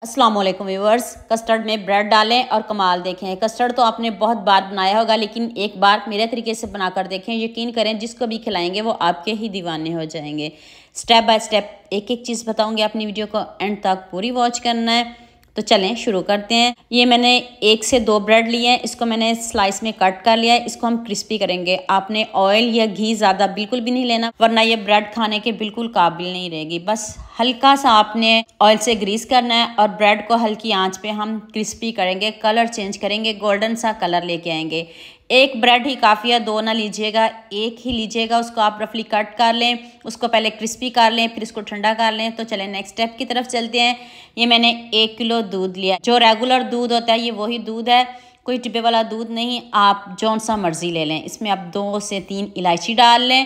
अस्सलाम वालेकुम viewers. Custard में ब्रेड डालें और कमाल देखें। कस्टर्ड तो आपने बहुत बार बनाया होगा, लेकिन एक बार मेरे तरीके से बनाकर देखें। यकीन करें, जिसको भी खिलाएंगे वो आपके ही दीवाने हो जाएंगे। स्टेप बाय स्टेप एक एक चीज़ बताऊंगी। अपनी वीडियो को एंड तक पूरी वॉच करना है। तो चलें शुरू करते हैं। ये मैंने 1 से 2 ब्रेड लिए हैं। इसको मैंने स्लाइस में कट कर लिया है। इसको हम क्रिस्पी करेंगे। आपने ऑयल या घी ज़्यादा बिल्कुल भी नहीं लेना, वरना ये ब्रेड खाने के बिल्कुल काबिल नहीं रहेगी। बस हल्का सा आपने ऑयल से ग्रीस करना है और ब्रेड को हल्की आंच पे हम क्रिस्पी करेंगे। कलर चेंज करेंगे, गोल्डन सा कलर लेके आएंगे। एक ब्रेड ही काफ़ी है, 2 ना लीजिएगा, एक ही लीजिएगा। उसको आप रफली कट कर लें, उसको पहले क्रिस्पी कर लें, फिर इसको ठंडा कर लें। तो चलें नेक्स्ट स्टेप की तरफ चलते हैं। ये मैंने 1 किलो दूध लिया। जो रेगुलर दूध होता है ये वही दूध है, कोई डिब्बे वाला दूध नहीं। आप जौन सा मर्जी ले लें। इसमें आप 2 से 3 इलायची डाल लें।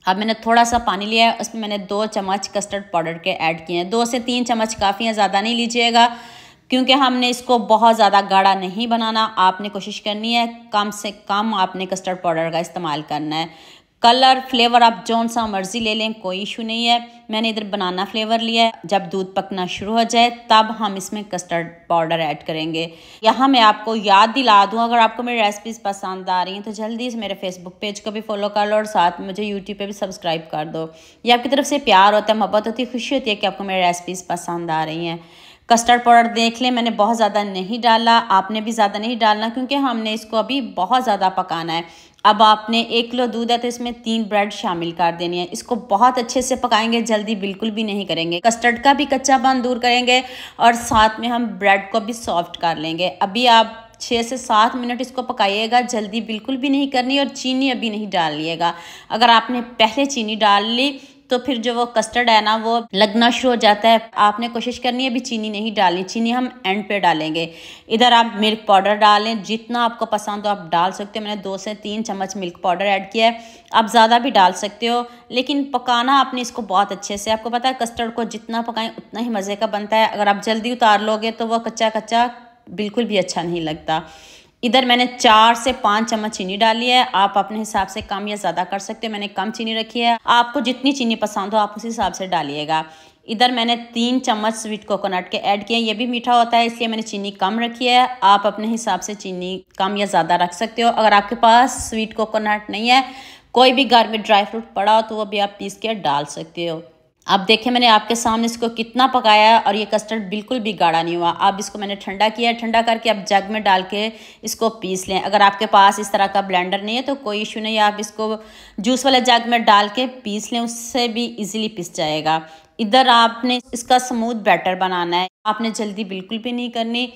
अब मैंने थोड़ा सा पानी लिया है, उसमें मैंने 2 चम्मच कस्टर्ड पाउडर के ऐड किए हैं। 2 से 3 चम्मच काफ़ी है, ज़्यादा नहीं लीजिएगा, क्योंकि हमने इसको बहुत ज़्यादा गाढ़ा नहीं बनाना। आपने कोशिश करनी है कम से कम आपने कस्टर्ड पाउडर का इस्तेमाल करना है। कलर फ्लेवर आप जौन सा मर्जी ले लें, कोई इशू नहीं है। मैंने इधर बनाना फ्लेवर लिया है। जब दूध पकना शुरू हो जाए तब हम इसमें कस्टर्ड पाउडर ऐड करेंगे। यहाँ मैं आपको याद दिला दूँ, अगर आपको मेरी रेसिपीज़ पसंद आ रही हैं तो जल्दी से मेरे फेसबुक पेज को भी फॉलो कर लो और साथ में मुझे यूट्यूब पे भी सब्सक्राइब कर दो। ये आपकी तरफ से प्यार होता है, मोहब्बत होती है, खुशी होती है कि आपको मेरी रेसिपीज़ पसंद आ रही हैं। कस्टर्ड पाउडर देख लें, मैंने बहुत ज़्यादा नहीं डाला, आपने भी ज़्यादा नहीं डालना, क्योंकि हमने इसको अभी बहुत ज़्यादा पकाना है। अब आपने 1 किलो दूध है तो इसमें 3 ब्रेड शामिल कर देनी है। इसको बहुत अच्छे से पकाएंगे, जल्दी बिल्कुल भी नहीं करेंगे। कस्टर्ड का भी कच्चापन दूर करेंगे और साथ में हम ब्रेड को भी सॉफ्ट कर लेंगे। अभी आप 6 से 7 मिनट इसको पकाइएगा, जल्दी बिल्कुल भी नहीं करनी। और चीनी अभी नहीं डालिएगा। अगर आपने पहले चीनी डाल ली तो फिर जो वो कस्टर्ड है ना, वो लगना शुरू हो जाता है। आपने कोशिश करनी है अभी चीनी नहीं डालनी, चीनी हम एंड पे डालेंगे। इधर आप मिल्क पाउडर डालें, जितना आपको पसंद हो आप डाल सकते हो। मैंने 2 से 3 चम्मच मिल्क पाउडर ऐड किया है। आप ज़्यादा भी डाल सकते हो, लेकिन पकाना आपने इसको बहुत अच्छे से। आपको पता है कस्टर्ड को जितना पकाएं उतना ही मज़े का बनता है। अगर आप जल्दी उतार लोगे तो वह कच्चा कच्चा बिल्कुल भी अच्छा नहीं लगता। इधर मैंने 4 से 5 चम्मच चीनी डाली है। आप अपने हिसाब से कम या ज़्यादा कर सकते हो। मैंने कम चीनी रखी है, आपको जितनी चीनी पसंद हो आप उस हिसाब से डालिएगा। इधर मैंने 3 चम्मच स्वीट कोकोनट के ऐड किए। ये भी मीठा होता है, इसलिए मैंने चीनी कम रखी है। आप अपने हिसाब से चीनी कम या ज़्यादा रख सकते हो। अगर आपके पास स्वीट कोकोनट नहीं है, कोई भी घर में ड्राई फ्रूट पड़ा हो, तो वो भी आप पीस के डाल सकते हो। अब देखें मैंने आपके सामने इसको कितना पकाया है और ये कस्टर्ड बिल्कुल भी गाढ़ा नहीं हुआ। अब इसको मैंने ठंडा किया है। ठंडा करके अब जग में डाल के इसको पीस लें। अगर आपके पास इस तरह का ब्लेंडर नहीं है तो कोई इशू नहीं है, आप इसको जूस वाले जग में डाल के पीस लें, उससे भी इजीली पिस जाएगा। इधर आपने इसका स्मूथ बैटर बनाना है, आपने जल्दी बिल्कुल भी नहीं करनी।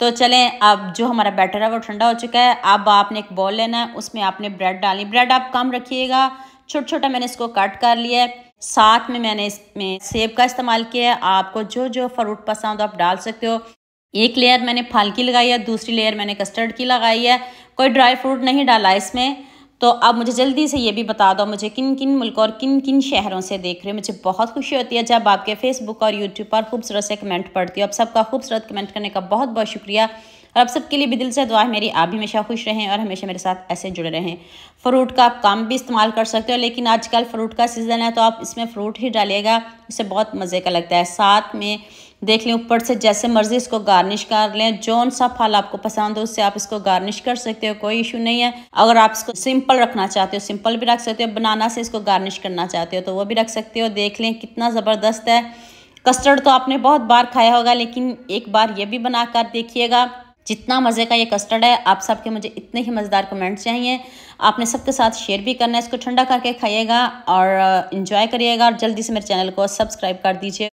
तो चलें, अब जो हमारा बैटर है वो ठंडा हो चुका है। अब आपने एक बॉल लेना है, उसमें आपने ब्रेड डालनी। ब्रेड आप कम रखिएगा, छोटा छोटा मैंने इसको कट कर लिया है। साथ में मैंने इसमें सेब का इस्तेमाल किया है। आपको जो जो फ्रूट पसंद हो आप डाल सकते हो। एक लेयर मैंने फल की लगाई है, दूसरी लेयर मैंने कस्टर्ड की लगाई है। कोई ड्राई फ्रूट नहीं डाला इसमें। तो अब मुझे जल्दी से ये भी बता दो, मुझे किन किन मुल्क और किन किन शहरों से देख रहे हो। मुझे बहुत खुशी होती है जब आपके फेसबुक और यूट्यूब पर खूबसूरत से कमेंट पढ़ती हो। आप सबका खूबसूरत कमेंट करने का बहुत बहुत शुक्रिया। और आप सबके लिए भी दिल से दुआ है मेरी, आप भी हमेशा खुश रहें और हमेशा मेरे साथ ऐसे जुड़े रहें। फ्रूट का आप कम भी इस्तेमाल कर सकते हो, लेकिन आजकल फ्रूट का सीज़न है तो आप इसमें फ्रूट ही डालिएगा, इससे बहुत मज़े का लगता है। साथ में देख लें ऊपर से जैसे मर्ज़ी इसको गार्निश कर लें। जौन सा फल आपको पसंद हो उससे आप इसको गार्निश कर सकते हो, कोई इशू नहीं है। अगर आप इसको सिंपल रखना चाहते हो सिंपल भी रख सकते हो, बनाना से इसको गार्निश करना चाहते हो तो वो भी रख सकते हो। देख लें कितना ज़बरदस्त है। कस्टर्ड तो आपने बहुत बार खाया होगा, लेकिन एक बार ये भी बना कर देखिएगा। जितना मज़े का ये कस्टर्ड है, आप सबके मुझे इतने ही मज़ेदार कमेंट चाहिए। आपने सबके साथ शेयर भी करना है। इसको ठंडा करके खाइएगा और इंजॉय करिएगा। और जल्दी से मेरे चैनल को सब्सक्राइब कर दीजिए।